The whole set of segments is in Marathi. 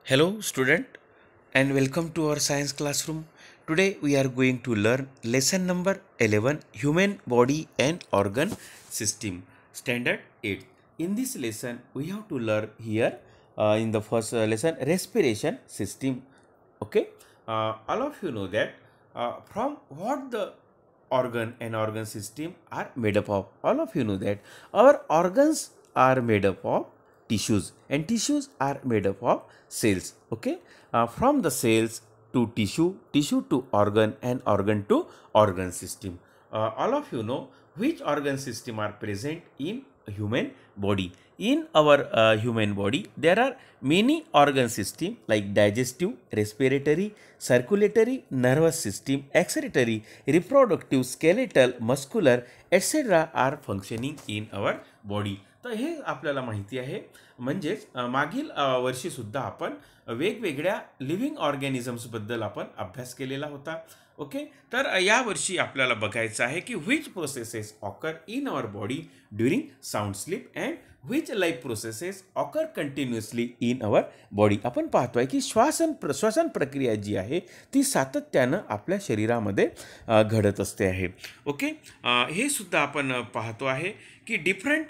Hello student and welcome to our science classroom. Today we are going to learn lesson number 11, human body and organ system, standard 8. In this lesson we have to learn here in the first lesson respiration system. Okay, all of you know that from what the organ and organ system are made up of. All of you know that our organs are made up of tissues and tissues are made up of cells. Okay, from the cells to tissue, tissue to organ, and organ to organ system. All of you know which organ system are present in human body. In our human body there are many organ system like digestive, respiratory, circulatory, nervous system, excretory, reproductive, skeletal, muscular, etc. are functioning in our body. तर हे आपल्याला माहिती आहे. म्हणजेच मागील वर्षीसुद्धा आपण वेगवेगळ्या लिव्हिंग ऑर्गॅनिझम्सबद्दल आपण अभ्यास केलेला होता. ओके, तर या वर्षी आपल्याला बघायचं आहे की which processes occur in our body during sound sleep and which life processes occur continuously in our body. आपण पाहतोय की श्वासन प्रक्रिया जी आहे ती सातत्यानं आपल्या शरीरामध्ये घडत असते आहे. ओके, हे सुद्धा आपण पाहतो आहे की different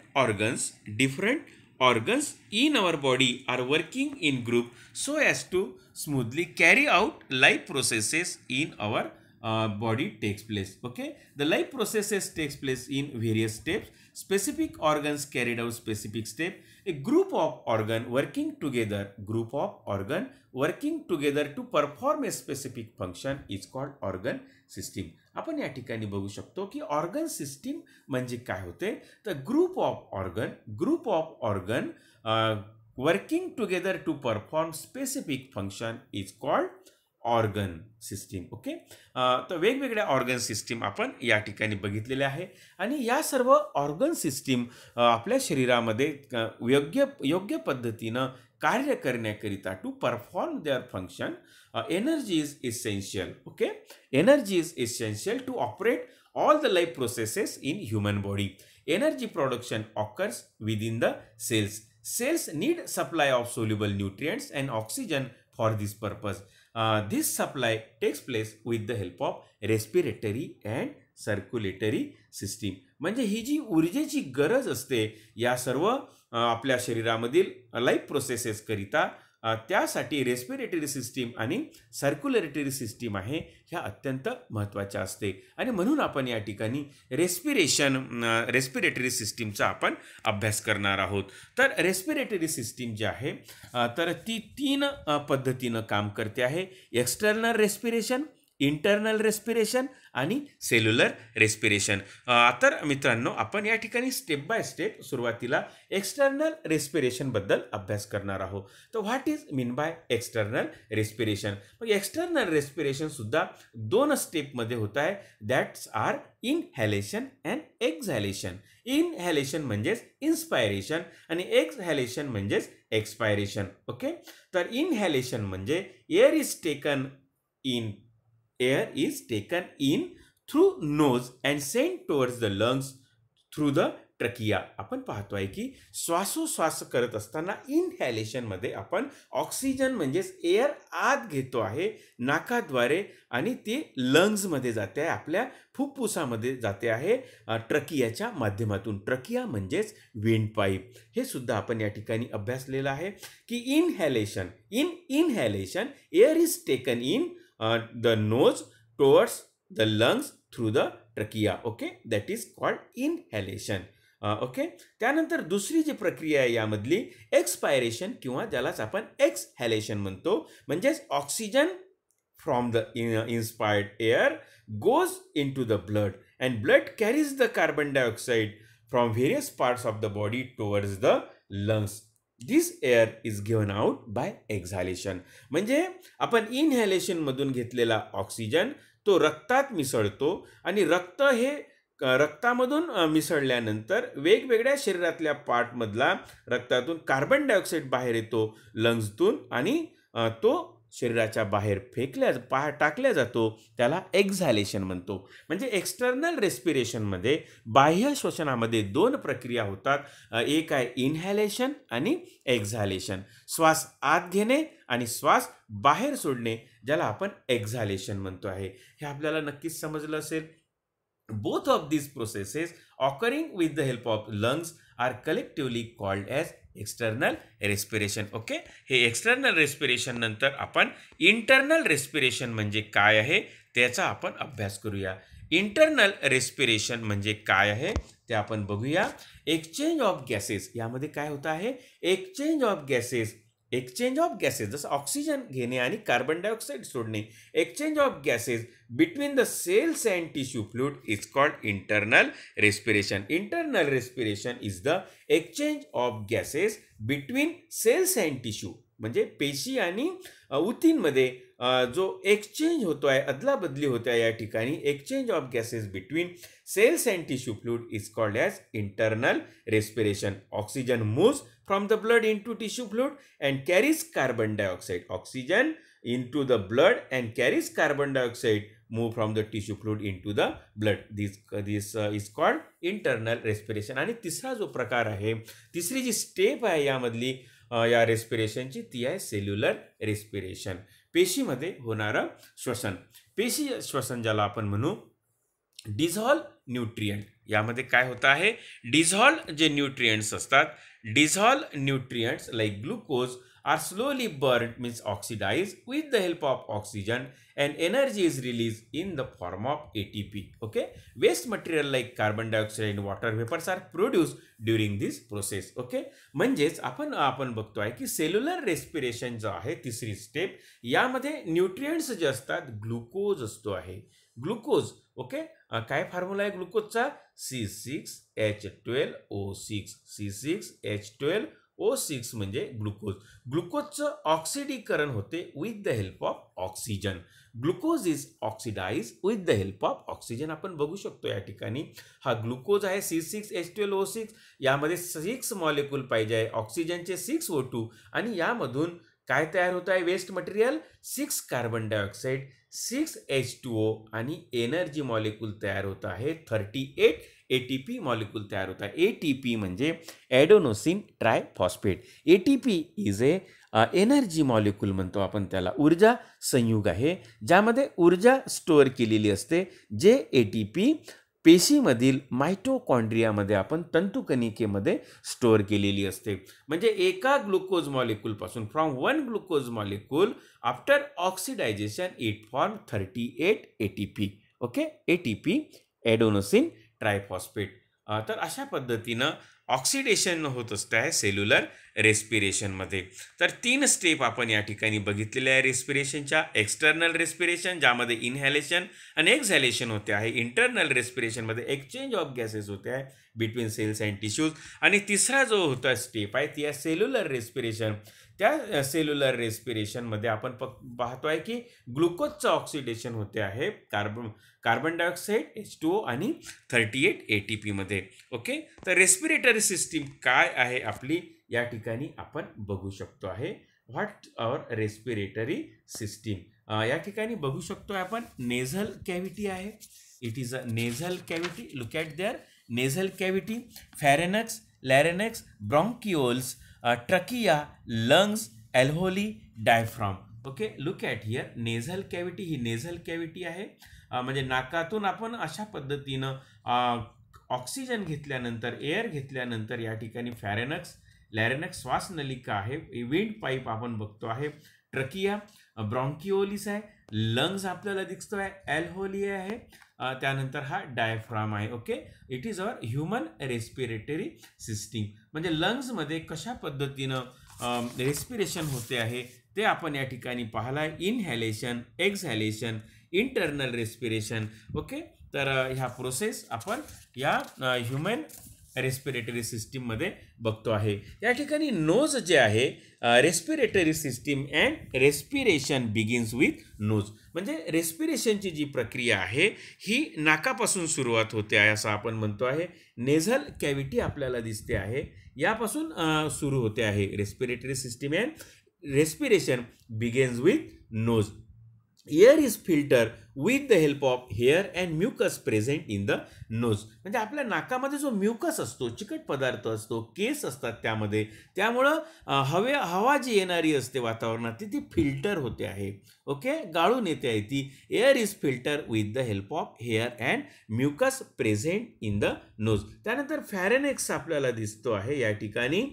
organs in our body are working in group so as to smoothly carry out life processes in our body takes place. Okay, the life processes takes place in various steps. Specific organs carried out specific step. A group of organ working together to perform a specific function is called organ system. आपण या ठिकाणी बघू शकतो की ऑर्गन सिस्टीम म्हणजे काय होते. तर group of organ working together to perform specific function is called organ system. Okay, तर वेगवेगळ्या ऑर्गन सिस्टीम आपण या ठिकाणी बघितलेले आहे आणि या सर्व ऑर्गन सिस्टीम आपल्या शरीरामध्ये योग्य पद्धतीनं कार्य करण्याकरिता to perform their function energy is essential. Okay, energy is essential to operate all the life processes in human body. Energy production occurs within the cells need supply of soluble nutrients and oxygen for this purpose. This supply takes place with the help of respiratory and circulatory system. म्हणजे ही जी ऊर्जेची गरज असते या सर्व आपल्या शरीरामधील लाईफ प्रोसेसेस करिता त्यासाठी रेस्पिरेटरी सिस्टीम आणि सर्क्युलेटरी सिस्टीम आहे ह्या अत्यंत महत्त्वाच्या असते आणि म्हणून आपण या ठिकाणी रेस्पिरेटरी सिस्टीमचा आपण अभ्यास करणार आहोत. तर रेस्पिरेटरी सिस्टीम जी आहे तर ती 3 पद्धतीनं काम करते आहे. एक्सटर्नल रेस्पिरेशन, इंटरनल रेस्पिरेशन आणि सेल्युलर रेस्पिरेशन. तर मित्रांनो आपण या ठिकाणी स्टेप बाय स्टेप सुरुवातीला एक्सटर्नल रेस्पिरेशन बद्दल अभ्यास करणार आहोत. तर what is mean by external respiration. मग एक्सटर्नल रेस्पिरेशन सुद्धा 2 स्टेपमध्ये होत आहे. That's are inhalation and exhalation. Inhalation म्हणजेच इन्स्पायरेशन आणि एक्झहॅलेशन म्हणजेच एक्सपायरेशन. ओके, तर इनहॅलेशन म्हणजे air is taken in through nose and sent towards the lungs through the trachea. आपण पाहतोय की श्वासोश्वास करत असताना इनहॅलेशन मध्ये आपण ऑक्सिजन म्हणजेच एअर आत घेतो आहे नाकाद्वारे आणि ते लंग्स मध्ये जाते आहे, आपल्या फुफ्फुसामध्ये जाते आहे ट्रकियाच्या माध्यमातून. ट्रकिया म्हणजेच विंड पाईप. हे सुद्धा आपण या ठिकाणी अभ्यासलेलं आहे की इनहॅलेशन air is taken in the nose towards the lungs through the trachea. Okay, that is called inhalation. Okay, त्यानंतर दुसरी जी प्रक्रिया आहे यामधली एक्सपायरेशन किंवा ज्यालाच आपण एक्सहॅलेशन म्हणतो. म्हणजेच oxygen from the inspired air goes into the blood and blood carries the carbon dioxide from various parts of the body towards the lungs. This air is given out by exhalation. म्हणजे आपण इनहॅलेशनमधून घेतलेला ऑक्सिजन तो रक्तात मिसळतो आणि रक्त हे रक्तामधून मिसळल्यानंतर वेगवेगळ्या शरीरातल्या पार्टमधला रक्तातून कार्बन डायऑक्साईड बाहेर येतो लंग्सतून आणि तो शरीराच्या बाहेर टाकल्या जातो त्याला एक्झॅलेशन म्हणतो. म्हणजे एक्सटर्नल रेस्पिरेशनमध्ये बाह्य श्वसनामध्ये दोन प्रक्रिया होतात. एक आहे इनहॅलेशन आणि एक्झॅलेशन. श्वास आत घेणे आणि श्वास बाहेर सोडणे, ज्याला आपण एक्झॅलेशन म्हणतो आहे. हे आपल्याला नक्कीच समजलं असेल. Both of these processes occurring with the help of lungs are collectively called as external respiration. Okay, हे एक्सटर्नल रेस्पिरेशन नंतर आपण इंटरनल रेस्पिरेशन म्हणजे काय आहे त्याचा आपण अभ्यास करूया. इंटरनल रेस्पिरेशन म्हणजे काय आहे ते आपण बघूया. एक्सचेंज ऑफ गॅसेस, यामध्ये काय होतं आहे, एक्सचेंज ऑफ गॅसेस जसं ऑक्सिजन घेणे आणि कार्बन डायऑक्साईड सोडणे. Exchange of gases between the cells and tissue fluid is called internal respiration. Internal respiration is the exchange of gases between cells and tissue, म्हणजे पेशी आणि उतींमध्ये जो एक्सचेंज होतो आहे, अदलाबदली होते आहे, या ठिकाणी exchange of gases between cells and tissue fluid is called as internal respiration. Oxygen moves from the blood into tissue fluid and carries carbon dioxide. Oxygen into the blood and carries carbon dioxide move from the tissue fluid into the blood. This is called internal respiration. आणि तिसरा जो प्रकार आहे, तिसरी जी स्टेप आहे यामधली या रेस्पिरेशनची, ती आहे सेल्युलर रेस्पिरेशन. पेशीमध्ये होणारं श्वसन. पेशी श्वसन ज्याला आपण म्हणू डिझॉल्व न्यूट्रिएंट. यामध्ये काय होतं आहे, डिझॉल्व जे न्यूट्रिएंट्स असतात, dissolve nutrients like glucose are slowly burn means oxidise with the help of oxygen and energy is released in the form of ATP. Okay, waste material like carbon dioxide and water vapors are produced during this process. Okay, म्हणजेच आपण बघतो आहे की सेल्युलर रेस्पिरेशन जो आहे तिसरी स्टेप, यामध्ये न्यूट्रिएंट्स जे असतात, ग्लुकोज असतो आहे. ग्लुकोज, ओके, काय फॉर्म्युला आहे ग्लुकोजचा, C6H12O6. C6H12O6 म्हणजे ग्लुकोज. ग्लुकोजचं ऑक्सिडीकरण होते with the help of oxygen. Glucose is oxidise with the help of oxygen. आपण बघू शकतो या ठिकाणी हा ग्लुकोज आहे C6H12O6. यामध्ये 6 मॉलिक्यूल पाहिजे आहे, ऑक्सिजनचे 6O2, आणि यामधून काय तयार होत आहे, waste material 6 carbon dioxide, 6 H2O, आणि एनर्जी मॉलिक्यूल तयार होत आहे 38 ATP मॉलिक्यूल तयार होत आहे. ATP म्हणजे adenosine triphosphate. ATP is energy molecule म्हणतो आपण त्याला. ऊर्जा संयुग आहे ज्यामध्ये ऊर्जा स्टोअर केलेली असते, जे ATP पेशीमधील मायटोकॉन्ड्रियामध्ये आपण तंतुकणिकेमध्ये स्टोअर केलेली असते. म्हणजे एका ग्लुकोज मॉलिक्यूलपासून, from one glucose molecule after oxidisation it form 38 ATP. Okay, ATP adenosine triphosphate. तर अशा पद्धतीनं ऑक्सिडेशन होत असतं आहे सेल्युलर रेस्पिरेशनमध्ये. तर 3 स्टेप आपण या ठिकाणी बघितलेल्या आहे रेस्पिरेशनच्या. एक्सटर्नल रेस्पिरेशन ज्यामध्ये इनहॅलेशन आणि एक्झॅलेशन होते आहे. इंटरनल रेस्पिरेशनमध्ये एक्सचेंज ऑफ गॅसेस होते आहे बिटवीन सेल्स अँड टिश्यूज. आणि तिसरा जो होता स्टेप आहे ती आहे सेल्युलर रेस्पिरेशन. त्या सेल्युलर रेस्पिरेशनमध्ये आपण पाहतो आहे की ग्लुकोजचं ऑक्सिडेशन होते आहे कार्बन डायऑक्साईड H2O आणि 38 ATP मध्ये. ओके, तर रेस्पिरेटरी सिस्टीम काय आहे आपली या ठिकाणी आपण बघू शकतो आहे. व्हॉट आवर रेस्पिरेटरी सिस्टीम, या ठिकाणी बघू शकतो आपण नेझल कॅव्हिटी आहे. It is a nasal cavity. Look at there nasal cavity, pharynx, larynx, bronchioles, trachea, lungs, alveoli, diaphragm. Okay, look at here nasal cavity. ही नेझल कॅव्हिटी आहे, म्हणजे नाकातून आपण अशा पद्धतीनं ऑक्सिजन घेतल्यानंतर, एअर घेतल्यानंतर या ठिकाणी फॅरेनक्स, लॅरेनक्स श्वासनलिका आहे, विंड पाईप आपण बघतो आहे, ट्रकिया, ब्रॉन्किओलिस आहे, लंग्स आपल्याला दिसतो आहे, एल्व्होली आहे, त्यानंतर हा डायफ्राम आहे. Okay, it is our human respiratory system. म्हणजे लंग्समध्ये कशा पद्धतीनं रेस्पिरेशन होते आहे ते आपण या ठिकाणी पाहिलं आहे. Inhalation, exhalation, internal respiration. Okay, तर ह्या प्रोसेस आपण या ह्युमन रेस्पिरेटरी सिस्टीममध्ये बघतो आहे. या ठिकाणी नोज जे आहे, respiratory system and respiration begins with nose. म्हणजे रेस्पिरेशनची जी प्रक्रिया आहे ही नाकापासून सुरुवात होते आहे असं आपण म्हणतो आहे. नेझल कॅव्हिटी आपल्याला दिसते आहे, यापासून सुरू होते आहे respiratory system and respiration begins with nose. Air is filtered with the help of hair and mucus present in the nose. म्हणजे आपल्या नाकामध्ये जो म्युकस असतो, चिकट पदार्थ असतो, केस असतात त्यामध्ये, त्यामुळं हवा जी येणारी असते वातावरणात ती फिल्टर होते आहे. ओके, गाळून येते आहे ती. Air is filter with the help of hair and mucus present in the nose. त्यानंतर फॅरेनेक्स आपल्याला दिसतो आहे या ठिकाणी.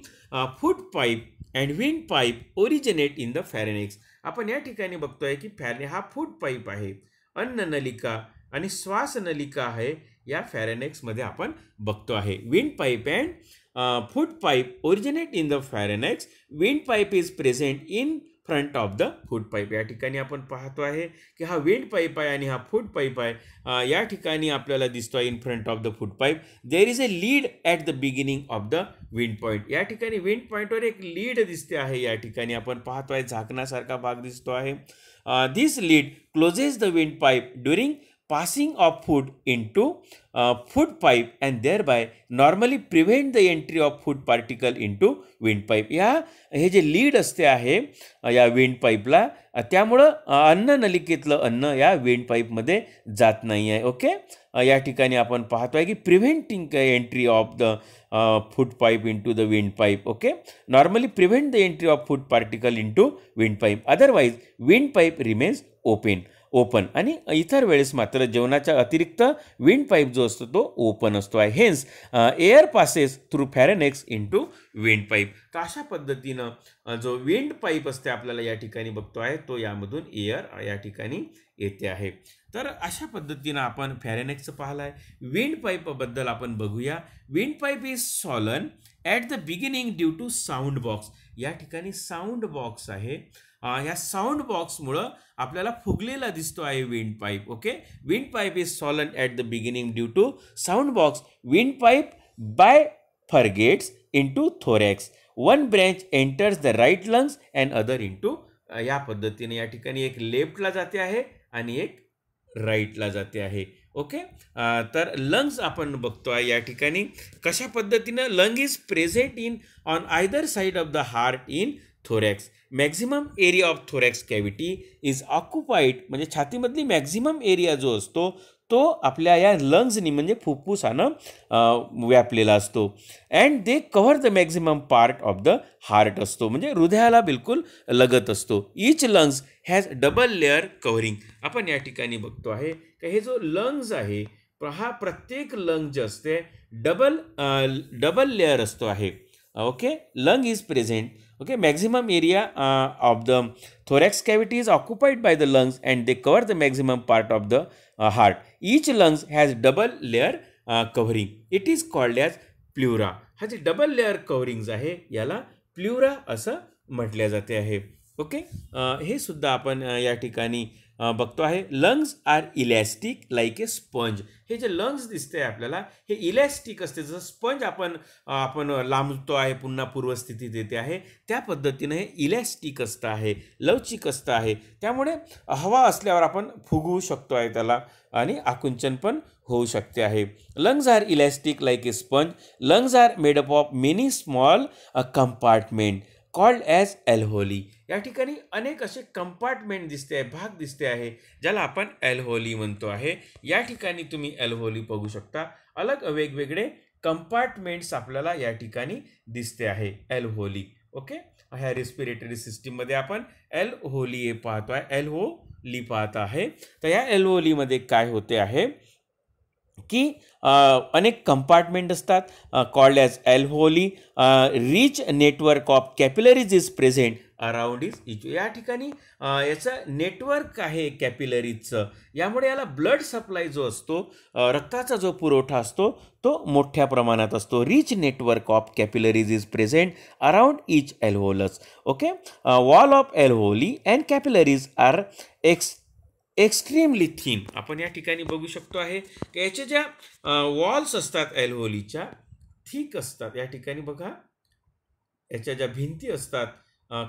Food pipe and wind pipe originate in the pharynx. आपण या ठिकाणी बघतोय की हा फूड पाईप आहे, अन्न नलिका आणि श्वास नलिका आहे, या फॅरेनेक्समध्ये आपण बघतो आहे. Wind pipe and food pipe originate in the pharynx. Wind pipe is present in front of the food pipe. या ठिकाणी आपण पाहतो आहे की हा विंड पाईप आहे आणि हा फूड पाईप आहे. या ठिकाणी आपल्याला दिसतो आहे in front of the food pipe. There is a lead at the beginning of the wind point. या ठिकाणी विंड पॉईंटवर एक लीड दिसते आहे. या ठिकाणी आपण पाहतो आहे झाकण्यासारखा भाग दिसतो आहे. This lid closes the wind pipe during passing of food into food pipe and thereby normally prevent the entry of food particle into wind pipe. हे जे लीड असते आहे या विंड पाईपला, त्यामुळं अन्न नलिकेतलं अन्न या विंड पाईपमध्ये जात नाही आहे. ओके, या ठिकाणी आपण पाहतो आहे की preventing entry of the food pipe into the wind pipe. Okay, normally prevent the entry of food particle into wind pipe. Otherwise wind pipe remains open आणि इतर वेळेस मात्र जेवणाच्या अतिरिक्त विंड पाईप जो असतो तो ओपन असतो आहे. Hence air passes through pharynx into wind pipe. तर अशा पद्धतीनं जो विंड पाईप असते आपल्याला या ठिकाणी बघतो आहे तो यामधून एअर या ठिकाणी येते आहे. तर अशा पद्धतीनं आपण फॅरेनेक्सचं पाहिलं आहे. विंड पाईपबद्दल आपण बघूया. Wind pipe is swollen at the beginning due to sound box. या ठिकाणी साऊंड बॉक्स आहे. ह्या साऊंड बॉक्समुळं आपल्याला फुगलेला दिसतो आहे wind pipe. Okay, wind pipe is swollen at the beginning due to sound box. Wind pipe bifurcates into thorax. One branch enters the right lungs and other into. या पद्धतीने या ठिकाणी एक लेफ्टला जाते आहे आणि एक राईटला जाते आहे. ओके, तर लंग्स आपण बघतो आहे या ठिकाणी कशा पद्धतीनं. Lung is present in on either side of the heart in thorax. Maximum area of thorax cavity is occupied. म्हणजे छातीमधली मॅक्झिमम एरिया जो असतो तो आपल्या या लंग्सनी म्हणजे फुफ्फुसानं व्यापलेला असतो. And they cover the maximum part of the heart असतो, म्हणजे हृदयाला बिलकुल लगत असतो. Each lungs has double layer covering. आपण या ठिकाणी बघतो आहे की हे जो लंग्स आहे हा प्रत्येक लंग जे असते डबल लेअर असतो आहे. Okay, lung is present. Okay, maximum area of the thorax cavity is occupied by the lungs and they cover the maximum part of the heart. Each lungs has double layer covering. It is called as pleura. हा जे डबल लेअर कव्हरिंग्ज आहे याला प्ल्युरा असं म्हटले जाते आहे. ओके, हे सुद्धा आपण या ठिकाणी बघतो आहे. Lungs are elastic like a sponge. हे जे लंग्स दिसते आपल्याला हे इलॅस्टिक असते. जसं स्पंज आपण लांबतो आहे पुन्हा पूर्वस्थितीत येते आहे त्या पद्धतीनं हे इलॅस्टिक असतं आहे, लवचिक असतं आहे. त्यामुळे हवा असल्यावर आपण फुगवू शकतो आहे त्याला आणि आकुंचन पण होऊ शकते आहे. Lungs are elastic like a sponge. Lungs are made up of many small compartment called as alveoli. या ठिकाणी अनेक असे कंपार्टमेंट दिसते आहे, भाग दिसते आहे ज्याला आपण ॲल्व्होली म्हणतो आहे. या ठिकाणी तुम्ही ॲल्व्होली बघू शकता. अलग वेगवेगळे कंपार्टमेंट्स आपल्याला या ठिकाणी दिसते आहे ॲल्व्होली. ओके, ह्या रेस्पिरेटरी सिस्टीममध्ये आपण ॲल्व्होली हे पाहतो आहे, ॲल्व्होली पाहत आहे. तर या ॲल्व्होलीमध्ये काय होते आहे की अनेक कंपार्टमेंट असतात called as alveoli. Rich network of capillaries is present around each. या ठिकाणी याचं नेटवर्क आहे कॅपिलरीजचं, यामुळे याला ब्लड सप्लाय जो असतो रक्ताचा जो पुरवठा असतो तो मोठ्या प्रमाणात असतो. Rich network of capillaries is present around each alveolus. Okay, wall of alveoli and capillaries are extremely thin. आपण या ठिकाणी बघू शकतो आहे की याच्या ज्या वॉल्स असतात ॲल्व्होलीच्या थिक असतात. या ठिकाणी बघा याच्या ज्या भिंती असतात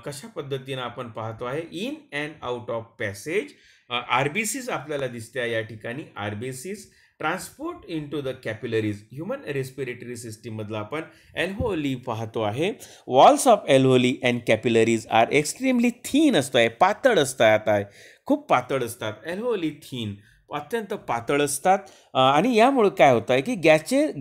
कशा पद्धतीनं आपण पाहतो आहे. In and out of passage RBCs आपल्याला दिसते या ठिकाणी. RBCs transport into the capillaries. Human respiratory सिस्टीममधला आपण एल्व्होली पाहतो आहे. Walls of alveoli and capillaries are extremely thin असतो आहे, पातळ असतात आहे, खूप पातळ असतात. एल्व्होली थिन, अत्यंत पातळ असतात. आणि यामुळे काय होतं आहे की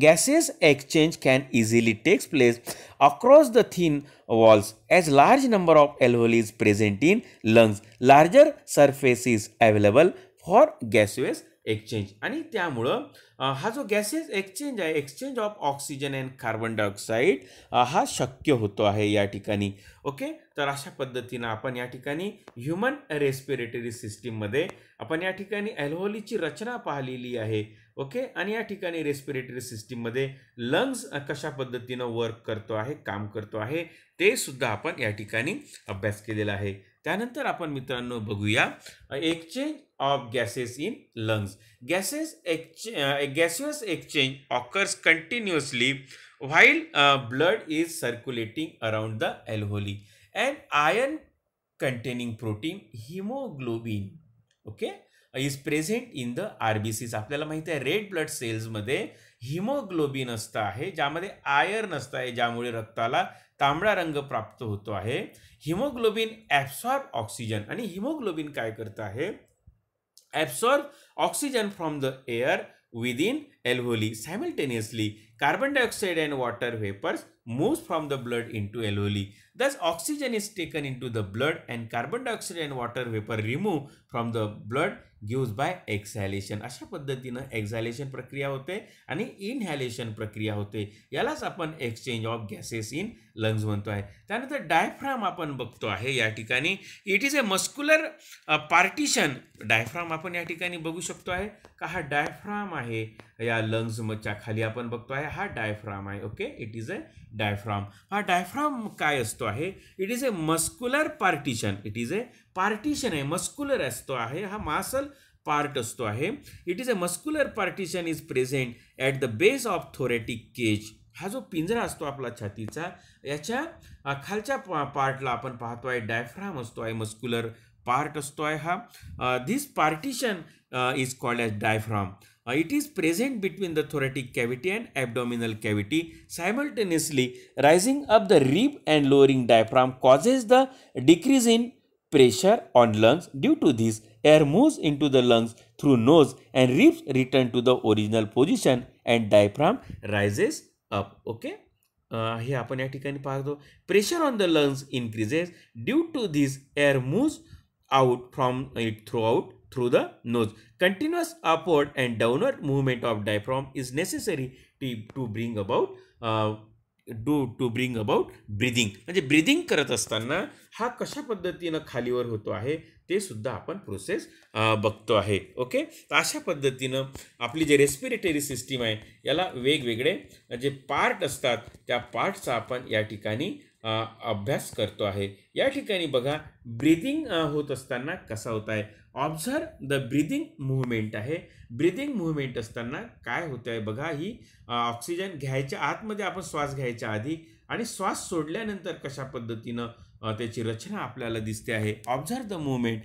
gases exchange can easily takes place across the thin walls as large number of alveoli is present in lungs. Larger surface is available for gaseous exchange. आणि त्यामुळं हा जो गॅसेस एक्सचेंज आहे, exchange of oxygen and carbon dioxide, हा शक्य होतो आहे या ठिकाणी. ओके, तर अशा पद्धतीनं आपण या ठिकाणी ह्युमन रेस्पिरेटरी सिस्टीममध्ये आपण या ठिकाणी एल्व्होलीची रचना पाहिलेली आहे. ओके, आणि या ठिकाणी रेस्पिरेटरी सिस्टीममध्ये लंग्स कशा पद्धतीनं वर्क करतो आहे, काम करतो आहे, ते सुद्धा आपण या ठिकाणी अभ्यास केलेला आहे. त्यानंतर आपण मित्रांनो बघूया exchange of gases in lungs. gaseous exchange occurs continuously while blood is circulating around the alveoli. And iron containing protein hemoglobin, okay, is present in the RBCs. आपल्याला माहिती आहे रेड ब्लड सेल्समध्ये हिमोग्लोबिन असतं आहे, ज्यामध्ये आयर्न असतं आहे, ज्यामुळे रक्ताला तांबडा रंग प्राप्त होतो आहे. हिमोग्लोबिन ॲब्सॉर्ब ऑक्सिजन, आणि हिमोग्लोबिन काय करतं आहे, absorb oxygen from the air within alveoli. Simultaneously, carbon dioxide and water vapors moves from the blood into alveoli. Thus, oxygen is taken into the blood and carbon dioxide and water vapor removed from the blood gives by exhalation. अशा पद्धतीनं एक्झॅलेशन प्रक्रिया होते आणि इनहॅलेशन प्रक्रिया होते. यालाच आपण exchange of gases in lungs म्हणतो आहे. त्यानंतर डायफ्राम आपण बघतो आहे या ठिकाणी. It is a muscular partition. Diaphragm आपण या ठिकाणी बघू शकतो आहे का, हा डायफ्राम आहे या लंग्सच्या खाली आपण बघतो आहे, हा डायफ्राम आहे. Okay, it is a diaphragm. हा डायफ्राम काय असतो आहे, it is a muscular partition. It is a partition आहे, मस्क्युलर असतो आहे, हा मासल पार्ट असतो आहे. It is a muscular partition is present at the base of thoracic cage. हा जो पिंजरा असतो आपला छातीचा, याच्या खालच्या पार्टला आपण पाहतो आहे डायफ्राम असतो आहे, मस्क्युलर पार्ट असतो आहे हा. This partition is called as diaphragm. It is present between the thoracic cavity and abdominal cavity. Simultaneously, rising up the rib and lowering diaphragm causes the decrease in pressure on lungs. Due to this, air moves into the lungs through nose and ribs return to the original position and diaphragm rises up. Okay. हे आपण या ठिकाणी पाहतो. Pressure on the lungs increases. Due to this, air moves out from it through the nose. Continuous upward and downward movement of diaphragm is necessary to bring about breathing. म्हणजे ब्रीदिंग करत असताना हा कशा पद्धतीनं खालीवर होतो आहे ते सुद्धा आपण प्रोसेस बघतो आहे. ओके, तर अशा पद्धतीनं आपली जे रेस्पिरेटरी सिस्टीम आहे याला वेगवेगळे जे पार्ट असतात त्या पार्टचा आपण या ठिकाणी अभ्यास करतो आहे. या ठिकाणी बघा ब्रीदिंग होत असताना कसा होत आहे, ऑब्झर्व द ब्रीदिंग मूव्हमेंट आहे. ब्रीदिंग मूव्हमेंट असताना काय होत आहे बघा, ही ऑक्सिजन घ्यायच्या आतमध्ये आपण श्वास घ्यायच्या आधी आणि श्वास सोडल्यानंतर कशा पद्धतीनं त्याची रचना आपल्याला दिसते आहे. Observe the movement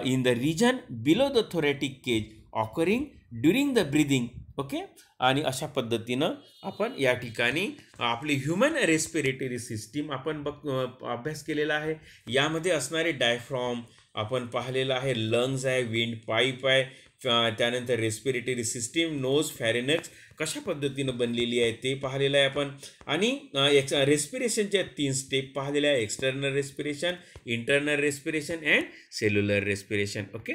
in the region below the thoracic cage occurring during the breathing. Okay, आणि अशा पद्धतीनं आपण या ठिकाणी आपली ह्युमन रेस्पिरेटरी सिस्टीम आपण अभ्यास केलेला आहे. यामध्ये असणारे डायफ्रॉम आपण पाहिलेला आहे, लंग्स आहे, विंड पाईप आहे, त्यानंतर रेस्पिरेटरी सिस्टीम, नोज, फॅरेनक्स कशा पद्धतीनं बनलेली आहे ते पाहिलेलं आहे आपण. आणि रेस्पिरेशनच्या 3 स्टेप पाहिलेल्या आहे, external respiration, internal respiration and cellular respiration. Okay.